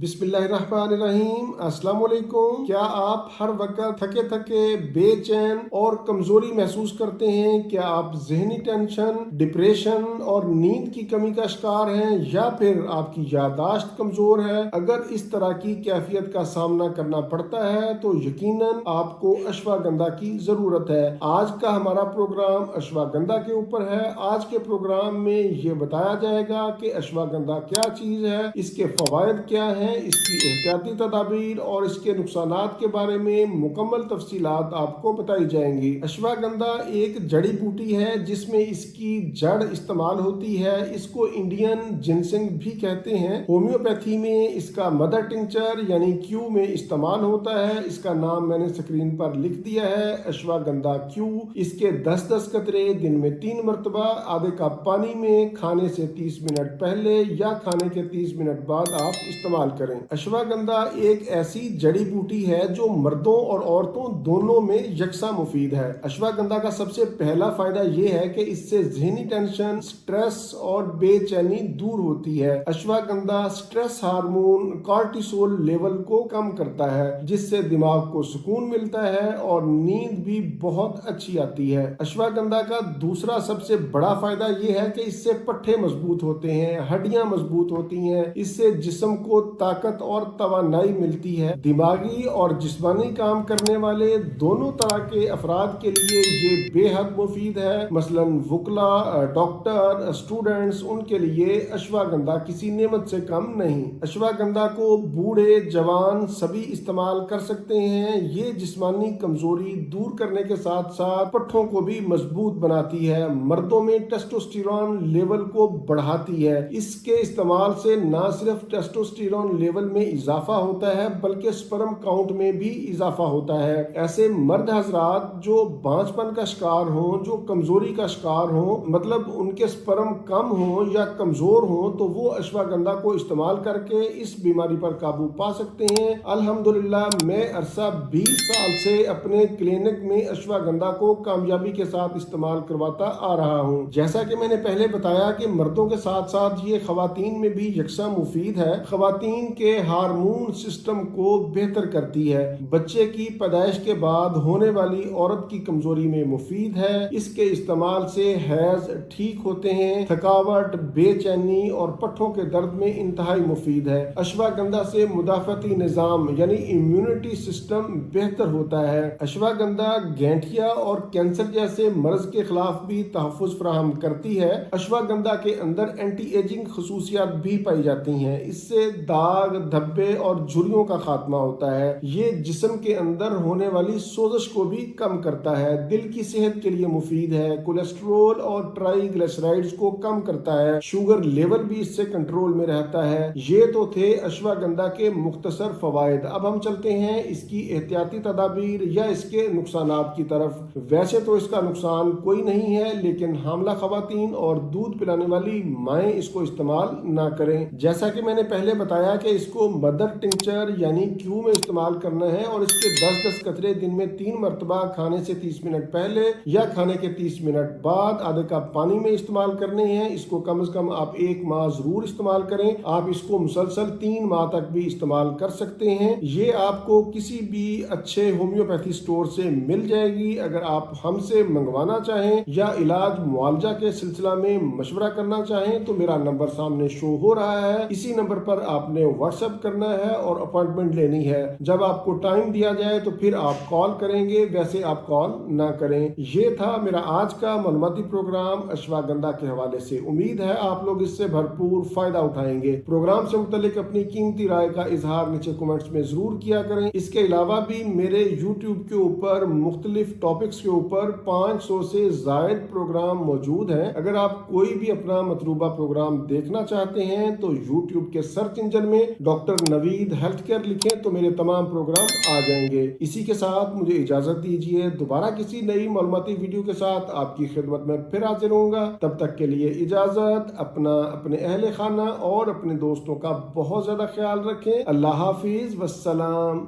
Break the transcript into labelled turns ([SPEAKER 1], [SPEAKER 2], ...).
[SPEAKER 1] बिस्मिल्लाहिर्रहमानिर्रहीम। अस्सलाम वालेकुम। क्या आप हर वक्त थके थके, बेचैन और कमजोरी महसूस करते हैं? क्या आप जहनी टेंशन, डिप्रेशन और नींद की कमी का शिकार हैं, या फिर आपकी याददाश्त कमजोर है? अगर इस तरह की कैफियत का सामना करना पड़ता है तो यकीनन आपको अश्वगंधा की जरूरत है। आज का हमारा प्रोग्राम अश्वगंधा के ऊपर है। आज के प्रोग्राम में ये बताया जाएगा कि अश्वगंधा क्या चीज है, इसके फवायद क्या हैं, इसकी एहतियाती तदाबीर और इसके नुकसानात के बारे में मुकम्मल तफसीलात आपको बताई जाएंगी। अश्वगंधा एक जड़ी बूटी है जिसमें इसकी जड़ इस्तेमाल होती है। इसको इंडियन जिनसिंग भी कहते हैं। होम्योपैथी में इसका मदर टिंचर यानी क्यू में इस्तेमाल होता है। इसका नाम मैंने स्क्रीन पर लिख दिया है, अश्वगंधा क्यू। इसके 10-10 कतरे दिन में 3 मरतबा आधे कप पानी में खाने से 30 मिनट पहले या खाने के 30 मिनट बाद आप इस्तेमाल करें। अश्वगंधा एक ऐसी जड़ी बूटी है जो मर्दों और औरतों दोनों में यकसा मुफीद है। अश्वगंधा का सबसे पहला फायदा यह है कि इससे जहनी टेंशन, स्ट्रेस और बेचैनी दूर होती है। Ashwagandha stress hormone cortisol level को कम करता है, जिससे दिमाग को सुकून मिलता है और नींद भी बहुत अच्छी आती है। अश्वगंधा का दूसरा सबसे बड़ा फायदा यह है कि इससे पट्टे मजबूत होते हैं, हड्डियां मजबूत होती हैं। इससे जिस्म को ताकत और तवानाई मिलती है। दिमागी और जिस्मानी काम करने वाले दोनों तरह के अफराद के लिए ये बेहद मुफीद है। मसलन वुकला, डॉक्टर, स्टूडेंट्स, उनके लिए अश्वगंधा किसी नेमत से कम नहीं। अश्वगंधा को बूढ़े जवान सभी इस्तेमाल कर सकते हैं। ये जिस्मानी कमजोरी दूर करने के साथ साथ पट्ठों को भी मजबूत बनाती है। मर्दों में टेस्टोस्टेरोन लेवल को बढ़ाती है। इसके इस्तेमाल से न सिर्फ टेस्टोस्टेरोन लेवल में इजाफा होता है बल्कि स्पर्म काउंट में भी इजाफा होता है। ऐसे मर्द हजरात जो बांझपन का शिकार हो, जो कमजोरी का शिकार हो, मतलब उनके स्पर्म कम हो या कमजोर हो, तो वो अश्वगंधा को इस्तेमाल करके इस बीमारी पर काबू पा सकते हैं। अल्हम्दुलिल्लाह मैं अरसा 20 साल से अपने क्लिनिक में अश्वगंधा को कामयाबी के साथ इस्तेमाल करवाता आ रहा हूँ। जैसा कि मैंने पहले बताया कि मर्दों के साथ साथ ये खवातीन में भी यकसा मुफीद है। खवातीन के हार्मोन सिस्टम को बेहतर करती है। बच्चे की पैदाइश के बाद होने वाली औरत की कमजोरी में मुफीद है। इसके इस्तेमाल से हैज ठीक होते हैं। थकावट, बेचैनी और पट्ठों के दर्द में इंतहाई मुफीद है। अश्वगंधा से मुदाफती निजाम यानी इम्यूनिटी सिस्टम बेहतर होता है। अश्वगंधा गैंठिया और कैंसर जैसे मर्ज के खिलाफ भी तहफ़्फ़ुज़ फराहम करती है। अश्वगंधा के अंदर एंटी एजिंग खसूसियात भी पाई जाती हैं। इससे दाग, धब्बे और झुर्रियों का खात्मा होता है। ये जिस्म के अंदर होने वाली सोजश को भी कम करता है। दिल की सेहत के लिए मुफीद है। कोलेस्ट्रोल और ट्राइग्लिसराइड्स को कम करता है। शुगर लेवल भी इससे कंट्रोल में रहता है। ये तो थे अश्वगंधा के मुख्तसर फवायद। अब हम चलते हैं इसकी एहतियाती तदाबीर या इसके नुकसानात की तरफ। वैसे तो इसका नुकसान कोई नहीं है, लेकिन हामला खवातीन और दूध पिलाने वाली माएँ इसको इस्तेमाल ना करें। जैसा कि मैंने पहले बताया कि इसको मदर टिंचर यानी क्यू में इस्तेमाल करना है और इसके 10-10 कतरे दिन में 3 मरतबा खाने से 30 मिनट पहले या खाने के 30 मिनट बाद आधे कप पानी में इस्तेमाल करने हैं। इसको कम से कम आप 1 माह जरूर इस्तेमाल करें। आप इसको मुसलसल 3 माह तक भी इस्तेमाल कर सकते हैं। ये आपको किसी भी अच्छे होम्योपैथी स्टोर से मिल जाएगी। अगर आप हमसे मंगवाना चाहें या इलाज मुआवजा के सिलसिला में मशवरा करना चाहें तो मेरा नंबर सामने शो हो रहा है। इसी नंबर पर आपने व्हाट्सएप करना है और अपॉइंटमेंट लेनी है। जब आपको टाइम दिया जाए तो फिर आप कॉल करेंगे, वैसे आप कॉल ना करें। ये था मेरा आज का मालूमाती प्रोग्राम अश्वगंधा के हवाले से। उम्मीद है आप लोग इससे भरपूर फायदा उठाएंगे। प्रोग्राम से मुतालिक अपनी कीमती राय का इजहार नीचे कमेंट्स में जरूर किया करें। इसके अलावा भी मेरे यूट्यूब के ऊपर मुख्तलिफ टॉपिक्स के ऊपर 500 से जायद प्रोग्राम मौजूद हैं। अगर आप कोई भी अपना मतलूबा प्रोग्राम देखना चाहते हैं तो यूट्यूब के सर्च इंजन में डॉक्टर नवीद हेल्थ केयर लिखें तो मेरे तमाम प्रोग्राम आ जाएंगे। इसी के साथ मुझे इजाजत दीजिए। दोबारा किसी नई मालूमाती वीडियो के साथ आपकी खिदमत में फिर हाजिर होऊंगा। तब तक के लिए इजाजत। अपना, अपने अहले खाना और अपने दोस्तों का बहुत ज्यादा ख्याल रखें। अल्लाह हाफिज, वस्सलाम।